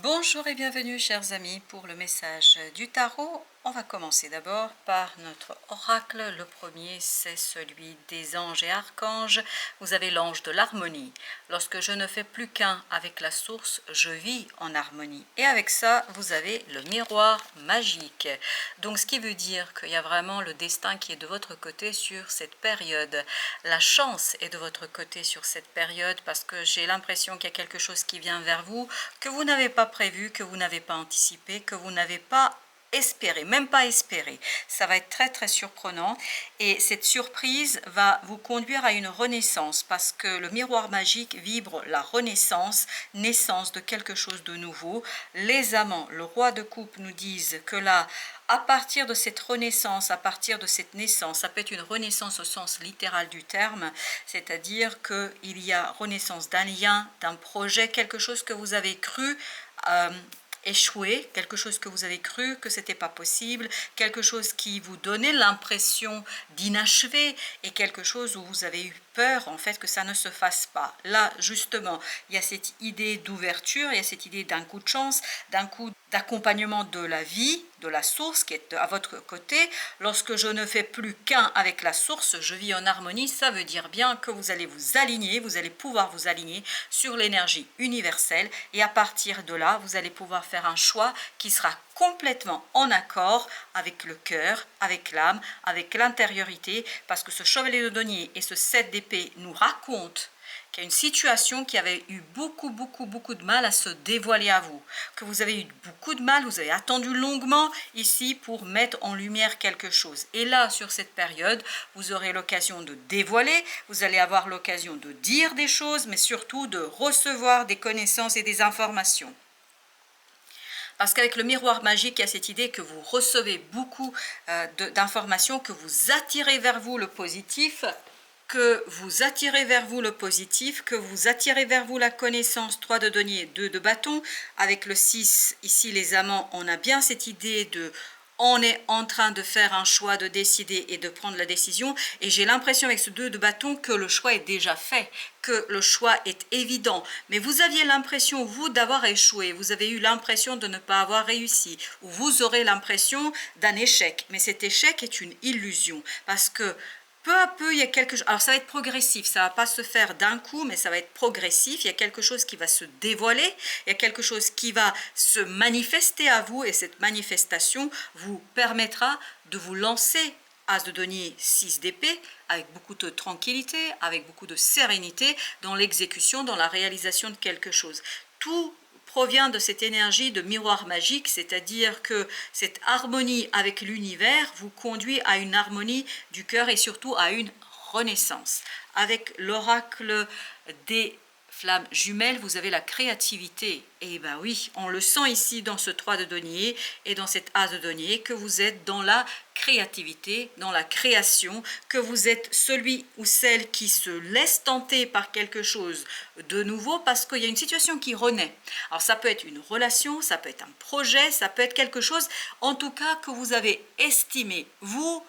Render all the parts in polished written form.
Bonjour et bienvenue chers amis pour le message du tarot. On va commencer d'abord par notre oracle. Le premier, c'est celui des anges et archanges. Vous avez l'ange de l'harmonie. Lorsque je ne fais plus qu'un avec la source, je vis en harmonie. Et avec ça, vous avez le miroir magique. Donc ce qui veut dire qu'il y a vraiment le destin qui est de votre côté sur cette période. La chance est de votre côté sur cette période parce que j'ai l'impression qu'il y a quelque chose qui vient vers vous que vous n'avez pas prévu, que vous n'avez pas anticipé, que vous n'avez pas espéré, même pas espéré. Ça va être très très surprenant et cette surprise va vous conduire à une renaissance parce que le miroir magique vibre la renaissance, naissance de quelque chose de nouveau. Les amants, le roi de coupe nous disent que là, à partir de cette renaissance, à partir de cette naissance, ça peut être une renaissance au sens littéral du terme, c'est-à-dire qu'il y a renaissance d'un lien, d'un projet, quelque chose que vous avez cru échouer, quelque chose que vous avez cru que c'était pas possible, quelque chose qui vous donnait l'impression d'inachevé et quelque chose où vous avez eu peur en fait que ça ne se fasse pas. Là justement, il y a cette idée d'ouverture, il y a cette idée d'un coup de chance, d'un coup d'accompagnement de la vie, de la source qui est à votre côté. Lorsque je ne fais plus qu'un avec la source, je vis en harmonie, ça veut dire bien que vous allez vous aligner, vous allez pouvoir vous aligner sur l'énergie universelle et à partir de là, vous allez pouvoir faire un choix qui sera complètement en accord avec le cœur, avec l'âme, avec l'intériorité, parce que ce chevalier de denier et ce 7 d'épée nous racontent qu'il y a une situation qui avait eu beaucoup de mal à se dévoiler à vous, que vous avez eu beaucoup de mal, vous avez attendu longuement ici pour mettre en lumière quelque chose. Et là, sur cette période, vous aurez l'occasion de dévoiler, vous allez avoir l'occasion de dire des choses, mais surtout de recevoir des connaissances et des informations. Parce qu'avec le miroir magique, il y a cette idée que vous recevez beaucoup d'informations, que vous attirez vers vous le positif, que vous attirez vers vous le positif, que vous attirez vers vous la connaissance. 3 de denier, 2 de bâton. Avec le 6, ici les amants, on a bien cette idée de... On est en train de faire un choix, de décider et de prendre la décision. Et j'ai l'impression avec ce 2 de bâton que le choix est déjà fait, que le choix est évident. Mais vous aviez l'impression, vous, d'avoir échoué. Vous avez eu l'impression de ne pas avoir réussi. Ou vous aurez l'impression d'un échec. Mais cet échec est une illusion. Parce que peu à peu, il y a quelque chose. Alors, ça va être progressif. Ça ne va pas se faire d'un coup, mais ça va être progressif. Il y a quelque chose qui va se dévoiler. Il y a quelque chose qui va se manifester à vous. Et cette manifestation vous permettra de vous lancer. As de denier, 6 d'épée, avec beaucoup de tranquillité, avec beaucoup de sérénité dans l'exécution, dans la réalisation de quelque chose. Tout provient de cette énergie de miroir magique, c'est-à-dire que cette harmonie avec l'univers vous conduit à une harmonie du cœur et surtout à une renaissance. Avec l'oracle des flammes jumelles, vous avez la créativité. Et bien oui, on le sent ici dans ce 3 de denier et dans cet As de denier que vous êtes dans la créativité, dans la création, que vous êtes celui ou celle qui se laisse tenter par quelque chose de nouveau parce qu'il y a une situation qui renaît. Alors ça peut être une relation, ça peut être un projet, ça peut être quelque chose en tout cas que vous avez estimé, vous,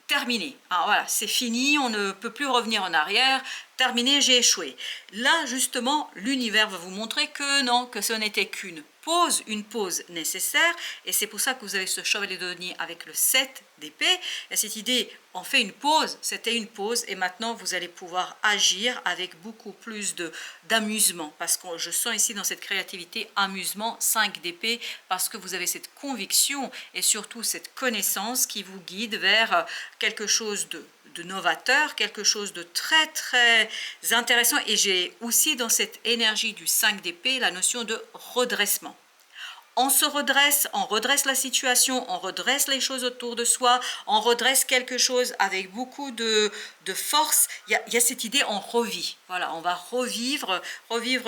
terminé. Alors voilà, c'est fini, on ne peut plus revenir en arrière, terminé, j'ai échoué. Là, justement, l'univers va vous montrer que non, que ce n'était qu'une pause, une pause nécessaire, et c'est pour ça que vous avez ce chevalier de denier avec le 7 d'épée, et cette idée, on fait une pause, c'était une pause, et maintenant vous allez pouvoir agir avec beaucoup plus d'amusement, parce que je sens ici dans cette créativité, amusement, 5 d'épée, parce que vous avez cette conviction, et surtout cette connaissance qui vous guide vers quelque chose de novateur, quelque chose de très très intéressant. Et j'ai aussi dans cette énergie du 5 d'épée la notion de redressement. On se redresse, on redresse la situation, on redresse les choses autour de soi, on redresse quelque chose avec beaucoup de force. Il y a cette idée, on revit. Voilà, on va revivre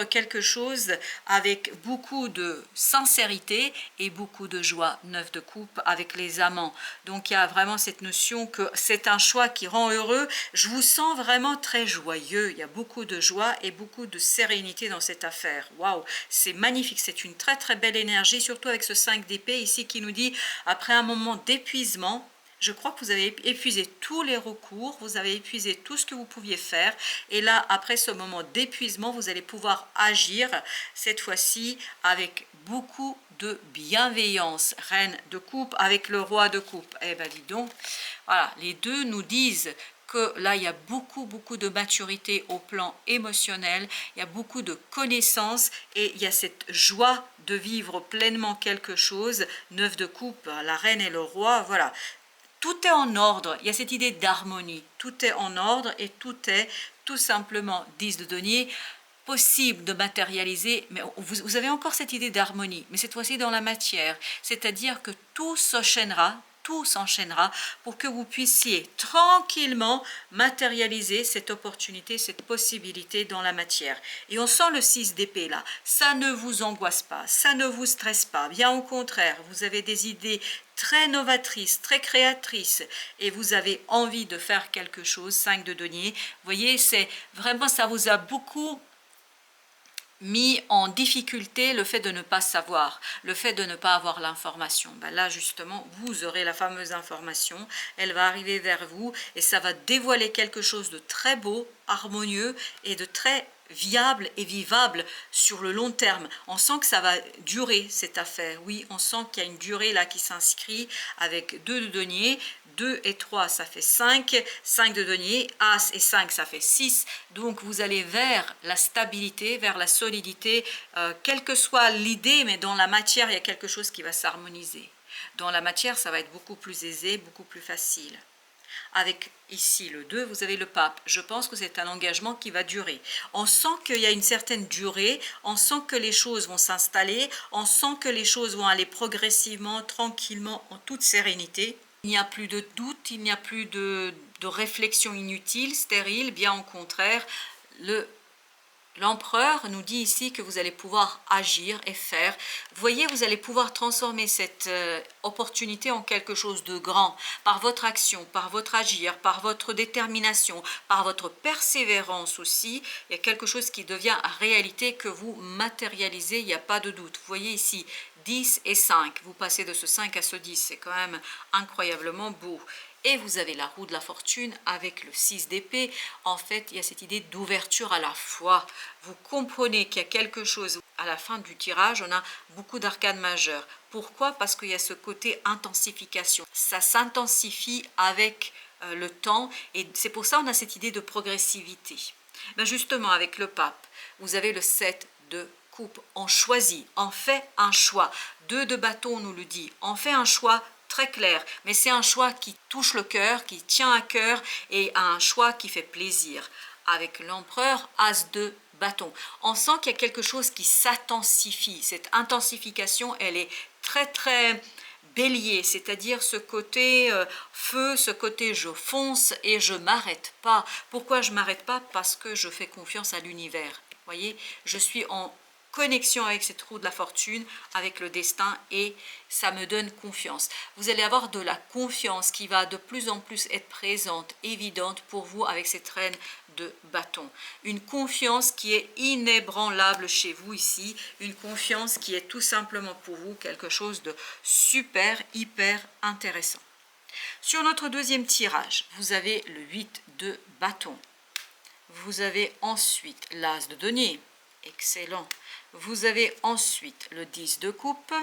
quelque chose avec beaucoup de sincérité et beaucoup de joie. 9 de coupe avec les amants. Donc il y a vraiment cette notion que c'est un choix qui rend heureux. Je vous sens vraiment très joyeux. Il y a beaucoup de joie et beaucoup de sérénité dans cette affaire. Waouh, c'est magnifique. C'est une très très belle énergie, surtout avec ce 5 d'épée ici qui nous dit, après un moment d'épuisement, Je crois que vous avez épuisé tous les recours, vous avez épuisé tout ce que vous pouviez faire. Et là, après ce moment d'épuisement, vous allez pouvoir agir, cette fois-ci, avec beaucoup de bienveillance. Reine de coupe avec le roi de coupe. Eh bien, dis donc, voilà, les deux nous disent que là, il y a beaucoup de maturité au plan émotionnel, il y a beaucoup de connaissances et il y a cette joie de vivre pleinement quelque chose. Neuf de coupe, la reine et le roi, voilà. Tout est en ordre, il y a cette idée d'harmonie, tout est en ordre et tout est tout simplement, 10 de denier, possible de matérialiser, mais vous avez encore cette idée d'harmonie, mais cette fois-ci dans la matière, c'est-à-dire que tout s'enchaînera pour que vous puissiez tranquillement matérialiser cette opportunité, cette possibilité dans la matière. Et on sent le 6 d'épée là, ça ne vous angoisse pas, ça ne vous stresse pas, bien au contraire, vous avez des idées très novatrices, très créatrices, et vous avez envie de faire quelque chose. 5 de denier, vous voyez, c'est vraiment, ça vous a beaucoup mis en difficulté le fait de ne pas savoir, le fait de ne pas avoir l'information. Ben là justement, vous aurez la fameuse information, elle va arriver vers vous et ça va dévoiler quelque chose de très beau, harmonieux et de très viable et vivable sur le long terme. On sent que ça va durer cette affaire, oui, on sent qu'il y a une durée là qui s'inscrit avec 2 de denier, 2 et 3 ça fait 5, 5 de denier, As et 5 ça fait 6, donc vous allez vers la stabilité, vers la solidité, quelle que soit l'idée, mais dans la matière il y a quelque chose qui va s'harmoniser. Dans la matière ça va être beaucoup plus aisé, beaucoup plus facile. Avec ici le 2, vous avez le pape. Je pense que c'est un engagement qui va durer. On sent qu'il y a une certaine durée, on sent que les choses vont s'installer, on sent que les choses vont aller progressivement, tranquillement, en toute sérénité. Il n'y a plus de doute, il n'y a plus de réflexion inutile, stérile, bien au contraire. L'empereur nous dit ici que vous allez pouvoir agir et faire. Vous voyez, vous allez pouvoir transformer cette opportunité en quelque chose de grand par votre action, par votre agir, par votre détermination, par votre persévérance aussi. Il y a quelque chose qui devient réalité que vous matérialisez, il n'y a pas de doute. Vous voyez ici 10 et 5, vous passez de ce 5 à ce 10, c'est quand même incroyablement beau. Et vous avez la roue de la fortune avec le 6 d'épée. En fait, il y a cette idée d'ouverture à la foi. Vous comprenez qu'il y a quelque chose. À la fin du tirage, on a beaucoup d'arcanes majeures. Pourquoi? Parce qu'il y a ce côté intensification. Ça s'intensifie avec le temps. Et c'est pour ça qu'on a cette idée de progressivité. Ben justement, avec le pape, vous avez le 7 de coupe. On choisit, on fait un choix. 2 de bâton nous le dit. On fait un choix très clair, mais c'est un choix qui touche le cœur, qui tient à cœur et un choix qui fait plaisir. Avec l'empereur, As de bâton, on sent qu'il y a quelque chose qui s'intensifie. Cette intensification, elle est très bélier, c'est-à-dire ce côté feu, ce côté je fonce et je m'arrête pas. Pourquoi je m'arrête pas? Parce que je fais confiance à l'univers. Voyez, je suis en connexion avec cette roue de la fortune, avec le destin, et ça me donne confiance. Vous allez avoir de la confiance qui va de plus en plus être présente, évidente pour vous avec cette reine de bâton. Une confiance qui est inébranlable chez vous ici, une confiance qui est tout simplement pour vous quelque chose de super, hyper intéressant. Sur notre deuxième tirage, vous avez le 8 de bâton. Vous avez ensuite l'As de denier. Excellent. Vous avez ensuite le 10 de coupe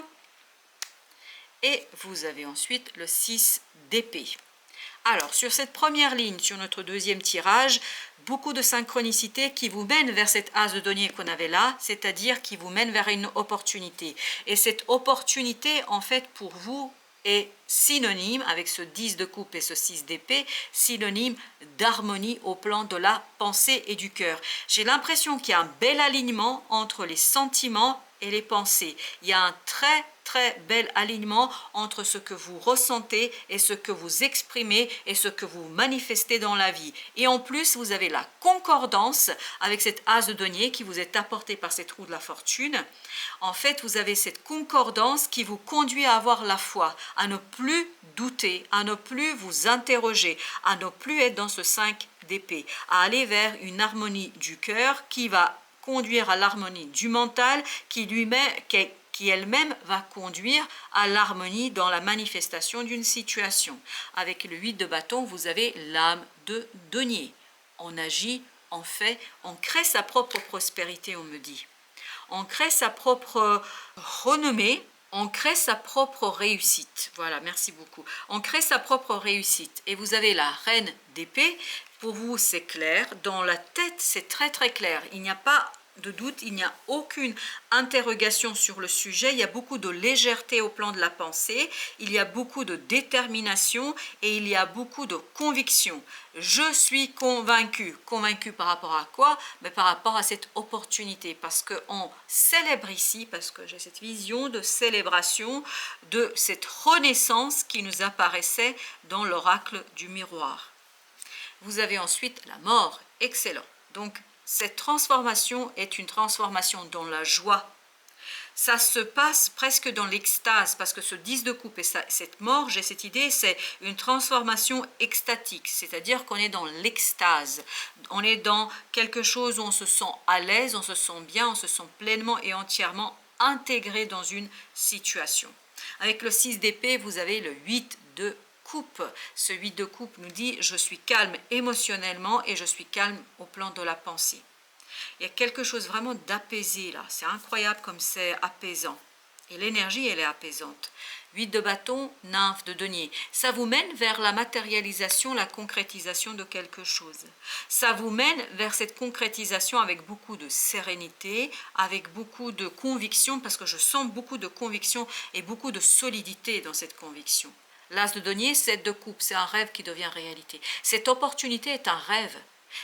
et vous avez ensuite le 6 d'épée. Alors, sur cette première ligne, sur notre deuxième tirage, beaucoup de synchronicité qui vous mène vers cet As de denier qu'on avait là, c'est-à-dire qui vous mène vers une opportunité. Et cette opportunité, en fait, pour vous, est synonyme, avec ce 10 de coupe et ce 6 d'épée, synonyme d'harmonie au plan de la pensée et du cœur. J'ai l'impression qu'il y a un bel alignement entre les sentiments et les pensées. Il y a un très bel alignement entre ce que vous ressentez et ce que vous exprimez et ce que vous manifestez dans la vie. Et en plus, vous avez la concordance avec cet As de denier qui vous est apporté par cette roue de la fortune. En fait, vous avez cette concordance qui vous conduit à avoir la foi, à ne plus douter, à ne plus vous interroger, à ne plus être dans ce 5 d'épée, à aller vers une harmonie du cœur qui va conduire à l'harmonie du mental qui qui elle-même va conduire à l'harmonie dans la manifestation d'une situation. Avec le 8 de bâton, vous avez l'âme de denier. On agit, on fait, on crée sa propre prospérité, on me dit. On crée sa propre renommée, on crée sa propre réussite. Voilà, merci beaucoup. On crée sa propre réussite. Et vous avez la reine d'épée. Pour vous, c'est clair. Dans la tête, c'est très très clair. Il n'y a pas de doute, il n'y a aucune interrogation sur le sujet. Il y a beaucoup de légèreté au plan de la pensée. Il y a beaucoup de détermination et il y a beaucoup de conviction. Je suis convaincu. Convaincu par rapport à quoi? Mais par rapport à cette opportunité. Parce qu'on célèbre ici, parce que j'ai cette vision de célébration, de cette renaissance qui nous apparaissait dans l'oracle du miroir. Vous avez ensuite la mort. Excellent. Donc, cette transformation est une transformation dans la joie. Ça se passe presque dans l'extase, parce que ce 10 de coupe et cette mort, j'ai cette idée, c'est une transformation extatique, c'est-à-dire qu'on est dans l'extase. On est dans quelque chose où on se sent à l'aise, on se sent bien, on se sent pleinement et entièrement intégré dans une situation. Avec le 6 d'épée, vous avez le 8 de coupe. Ce 8 de coupe nous dit « je suis calme émotionnellement et je suis calme au plan de la pensée ». Il y a quelque chose vraiment d'apaisé là. C'est incroyable comme c'est apaisant. Et l'énergie, elle est apaisante. 8 de bâton, nymphe de denier. Ça vous mène vers la matérialisation, la concrétisation de quelque chose. Ça vous mène vers cette concrétisation avec beaucoup de sérénité, avec beaucoup de conviction, parce que je sens beaucoup de conviction et beaucoup de solidité dans cette conviction. L'as de denier, 7 de coupe, c'est un rêve qui devient réalité. Cette opportunité est un rêve.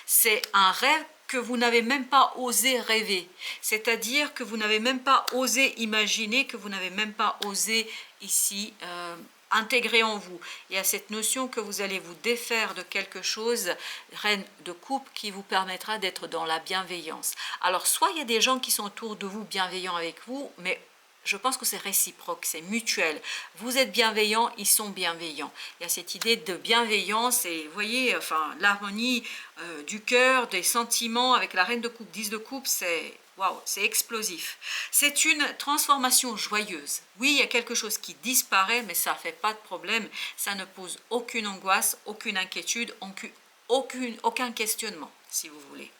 C'est un rêve que vous n'avez même pas osé rêver. C'est-à-dire que vous n'avez même pas osé imaginer, que vous n'avez même pas osé ici intégrer en vous. Il y a cette notion que vous allez vous défaire de quelque chose, reine de coupe, qui vous permettra d'être dans la bienveillance. Alors, soit il y a des gens qui sont autour de vous bienveillants avec vous, mais je pense que c'est réciproque, c'est mutuel. Vous êtes bienveillant, ils sont bienveillants. Il y a cette idée de bienveillance et vous voyez, enfin, l'harmonie du cœur, des sentiments avec la reine de coupe, 10 de coupe, c'est waouh, c'est explosif. C'est une transformation joyeuse. Oui, il y a quelque chose qui disparaît, mais ça ne fait pas de problème. Ça ne pose aucune angoisse, aucune inquiétude, aucun questionnement, si vous voulez.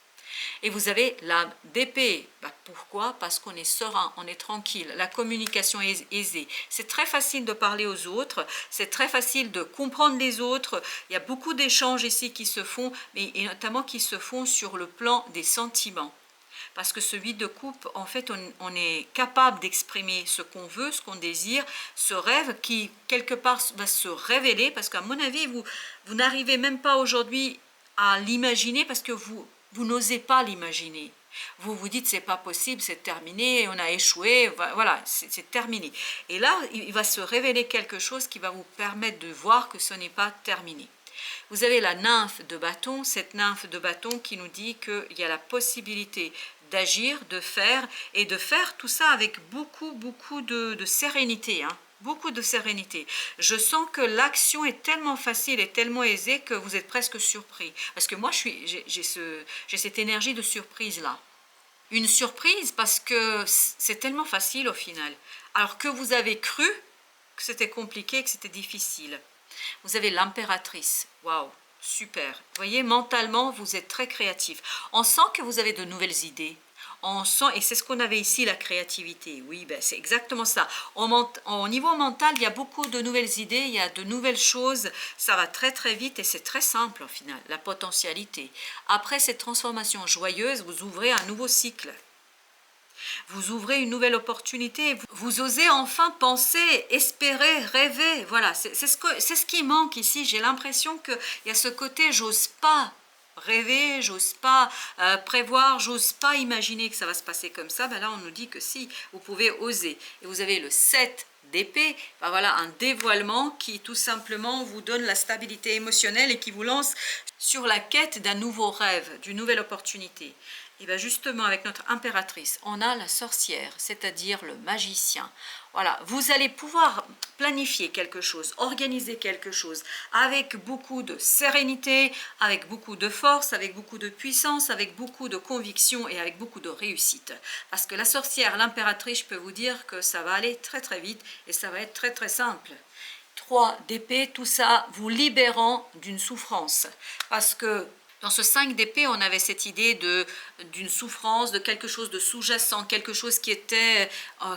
Et vous avez l'âme d'épée. Pourquoi? Parce qu'on est serein, on est tranquille, la communication est aisée. C'est très facile de parler aux autres, c'est très facile de comprendre les autres. Il y a beaucoup d'échanges ici qui se font, et notamment qui se font sur le plan des sentiments. Parce que ce 8 de coupe, en fait, on est capable d'exprimer ce qu'on veut, ce qu'on désire, ce rêve qui, quelque part, va se révéler. Parce qu'à mon avis, vous n'arrivez même pas aujourd'hui à l'imaginer parce que vous n'osez pas l'imaginer. Vous vous dites, c'est pas possible, c'est terminé, on a échoué, voilà, c'est terminé. Et là, il va se révéler quelque chose qui va vous permettre de voir que ce n'est pas terminé. Vous avez la nymphe de bâton, cette nymphe de bâton qui nous dit qu'il y a la possibilité d'agir, de faire, et de faire tout ça avec beaucoup de sérénité, hein. Beaucoup de sérénité. Je sens que l'action est tellement facile et tellement aisée que vous êtes presque surpris. Parce que moi, j'ai cette énergie de surprise là. Une surprise parce que c'est tellement facile au final. Alors que vous avez cru que c'était compliqué, que c'était difficile. Vous avez l'impératrice. Waouh, super. Vous voyez, mentalement, vous êtes très créatif. On sent que vous avez de nouvelles idées. On sent, et c'est ce qu'on avait ici, la créativité. Oui, ben c'est exactement ça. Au niveau mental, il y a beaucoup de nouvelles idées, il y a de nouvelles choses. Ça va très très vite et c'est très simple au final, la potentialité. Après cette transformation joyeuse, vous ouvrez un nouveau cycle. Vous ouvrez une nouvelle opportunité, vous osez enfin penser, espérer, rêver. Voilà, c'est ce qui manque ici. J'ai l'impression qu'il y a ce côté, j'ose pas rêver, j'ose pas prévoir, j'ose pas imaginer que ça va se passer comme ça. Ben là, on nous dit que si, vous pouvez oser. Et vous avez le 7 d'épée, ben voilà, un dévoilement qui tout simplement vous donne la stabilité émotionnelle et qui vous lance sur la quête d'un nouveau rêve, d'une nouvelle opportunité. Et bien justement, avec notre impératrice, on a la sorcière, c'est-à-dire le magicien. Voilà, vous allez pouvoir planifier quelque chose, organiser quelque chose avec beaucoup de sérénité, avec beaucoup de force, avec beaucoup de puissance, avec beaucoup de conviction et avec beaucoup de réussite. Parce que la sorcière, l'impératrice, je peux vous dire que ça va aller très très vite et ça va être très très simple. 3 d'épée, tout ça vous libérant d'une souffrance. Parce que dans ce 5 d'épée, on avait cette idée d'une souffrance, de quelque chose de sous-jacent, quelque chose qui était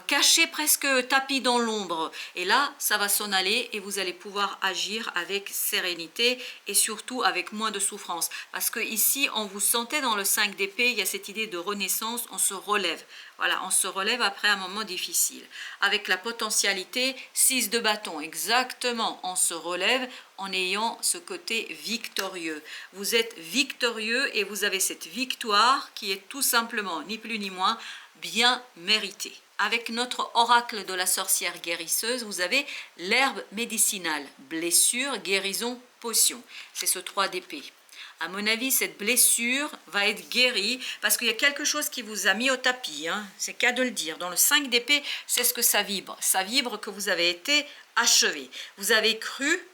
caché, presque tapis dans l'ombre. Et là, ça va s'en aller et vous allez pouvoir agir avec sérénité et surtout avec moins de souffrance. Parce que ici, on vous sentait dans le 5 d'épée, il y a cette idée de renaissance, on se relève. Voilà, on se relève après un moment difficile. Avec la potentialité 6 de bâton, exactement, on se relève en ayant ce côté victorieux. Vous êtes victorieux et vous avez cette victoire qui est tout simplement, ni plus ni moins, bien méritée. Avec notre oracle de la sorcière guérisseuse, vous avez l'herbe médicinale, blessure, guérison, potion. C'est ce 3 d'épée. À mon avis, cette blessure va être guérie parce qu'il y a quelque chose qui vous a mis au tapis. Hein. C'est qu'à de le dire. Dans le 5 d'épée, c'est ce que ça vibre. Ça vibre que vous avez été achevé. Vous avez cru.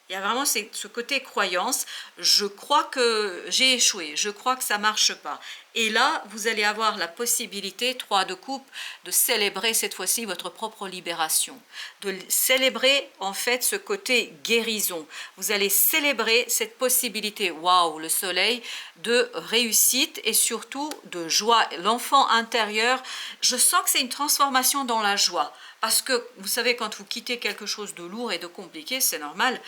Il y a vraiment ce côté croyance. Je crois que j'ai échoué. Je crois que ça ne marche pas. Et là, vous allez avoir la possibilité, 3 de coupe, de célébrer cette fois-ci votre propre libération. De célébrer en fait ce côté guérison. Vous allez célébrer cette possibilité, waouh, le soleil, de réussite et surtout de joie. L'enfant intérieur, je sens que c'est une transformation dans la joie. Parce que, vous savez, quand vous quittez quelque chose de lourd et de compliqué, c'est normal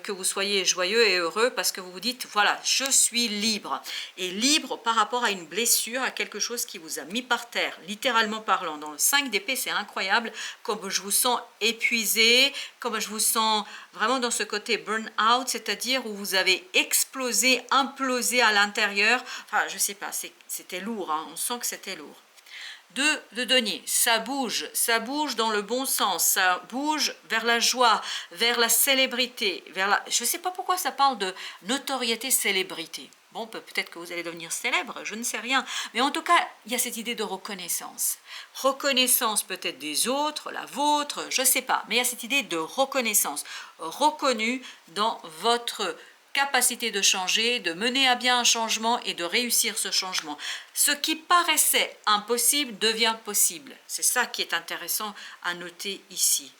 que vous soyez joyeux et heureux parce que vous vous dites, voilà, je suis libre. Et libre par rapport à une blessure, à quelque chose qui vous a mis par terre, littéralement parlant. Dans le 5 d'épée, c'est incroyable, comme je vous sens épuisé, comme je vous sens vraiment dans ce côté burn-out, c'est-à-dire où vous avez explosé, implosé à l'intérieur. Enfin, je sais pas, c'était lourd, hein, on sent que c'était lourd. 2 de denier, ça bouge dans le bon sens, ça bouge vers la joie, vers la célébrité, je ne sais pas pourquoi ça parle de notoriété, célébrité. Bon, peut-être que vous allez devenir célèbre, je ne sais rien. Mais en tout cas, il y a cette idée de reconnaissance. Reconnaissance peut-être des autres, la vôtre, je ne sais pas. Mais il y a cette idée de reconnaissance, reconnue dans votre capacité de changer, de mener à bien un changement et de réussir ce changement. Ce qui paraissait impossible devient possible. C'est ça qui est intéressant à noter ici.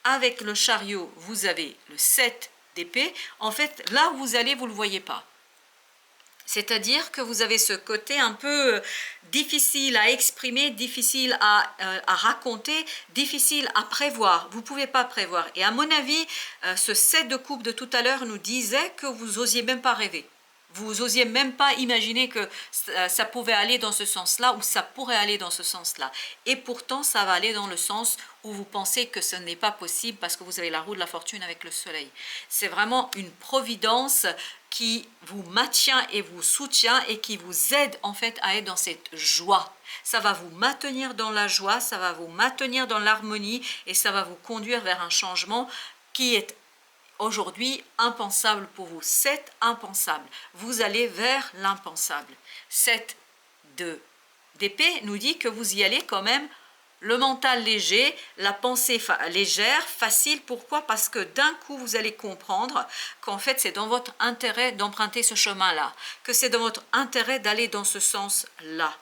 Avec le chariot, vous avez le 7 d'épée. En fait, là où vous allez, vous ne le voyez pas. C'est-à-dire que vous avez ce côté un peu difficile à exprimer, difficile à raconter, difficile à prévoir. Vous ne pouvez pas prévoir. Et à mon avis, ce 7 de coupe de tout à l'heure nous disait que vous n'osiez même pas rêver. Vous n'osiez même pas imaginer que ça pouvait aller dans ce sens-là ou ça pourrait aller dans ce sens-là. Et pourtant, ça va aller dans le sens où vous pensez que ce n'est pas possible parce que vous avez la roue de la fortune avec le soleil. C'est vraiment une providence qui vous maintient et vous soutient et qui vous aide en fait à être dans cette joie. Ça va vous maintenir dans la joie, ça va vous maintenir dans l'harmonie et ça va vous conduire vers un changement qui est aujourd'hui impensable pour vous. 7 impensable. Vous allez vers l'impensable. 7 d'épée nous dit que vous y allez quand même le mental léger, la pensée légère, facile. Pourquoi? Parce que d'un coup, vous allez comprendre qu'en fait, c'est dans votre intérêt d'emprunter ce chemin-là, que c'est dans votre intérêt d'aller dans ce sens-là.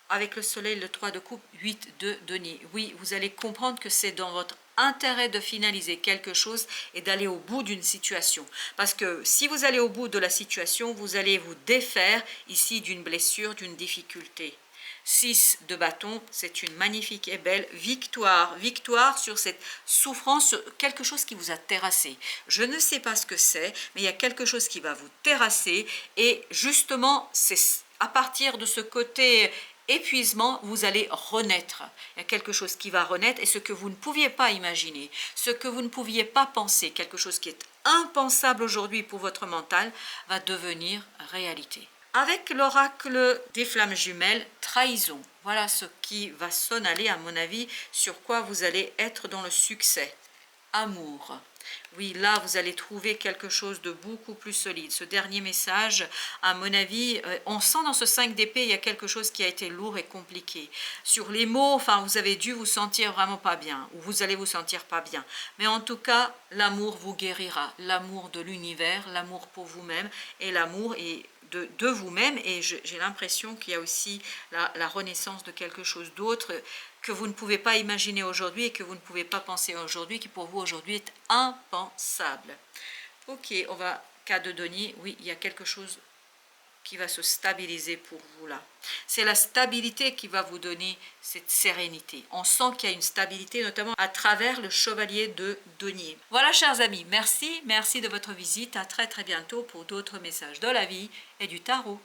Avec le soleil, le 3 de coupe, 8 de denier. Oui, vous allez comprendre que c'est dans votre intérêt de finaliser quelque chose et d'aller au bout d'une situation. Parce que si vous allez au bout de la situation, vous allez vous défaire ici d'une blessure, d'une difficulté. 6 de bâton, c'est une magnifique et belle victoire. Victoire sur cette souffrance, sur quelque chose qui vous a terrassé. Je ne sais pas ce que c'est, mais il y a quelque chose qui va vous terrasser. Et justement, c'est à partir de ce côté épuisement, vous allez renaître. Il y a quelque chose qui va renaître et ce que vous ne pouviez pas imaginer, ce que vous ne pouviez pas penser, quelque chose qui est impensable aujourd'hui pour votre mental, va devenir réalité. Avec l'oracle des flammes jumelles, trahison. Voilà ce qui va s'en aller, à mon avis, sur quoi vous allez être dans le succès. amour. Oui, là, vous allez trouver quelque chose de beaucoup plus solide. Ce dernier message, à mon avis, on sent dans ce 5 d'épée, il y a quelque chose qui a été lourd et compliqué. Sur les mots, enfin, vous avez dû vous sentir vraiment pas bien, ou vous allez vous sentir pas bien. Mais en tout cas, l'amour vous guérira. L'amour de l'univers, l'amour pour vous-même, et l'amour de vous-même. Et j'ai l'impression qu'il y a aussi la renaissance de quelque chose d'autre que vous ne pouvez pas imaginer aujourd'hui et que vous ne pouvez pas penser aujourd'hui, qui pour vous aujourd'hui est impensable. Ok, on va, cas de denier, oui, il y a quelque chose qui va se stabiliser pour vous là. C'est la stabilité qui va vous donner cette sérénité. On sent qu'il y a une stabilité, notamment à travers le chevalier de denier. Voilà, chers amis, merci de votre visite. À très bientôt pour d'autres messages de la vie et du tarot.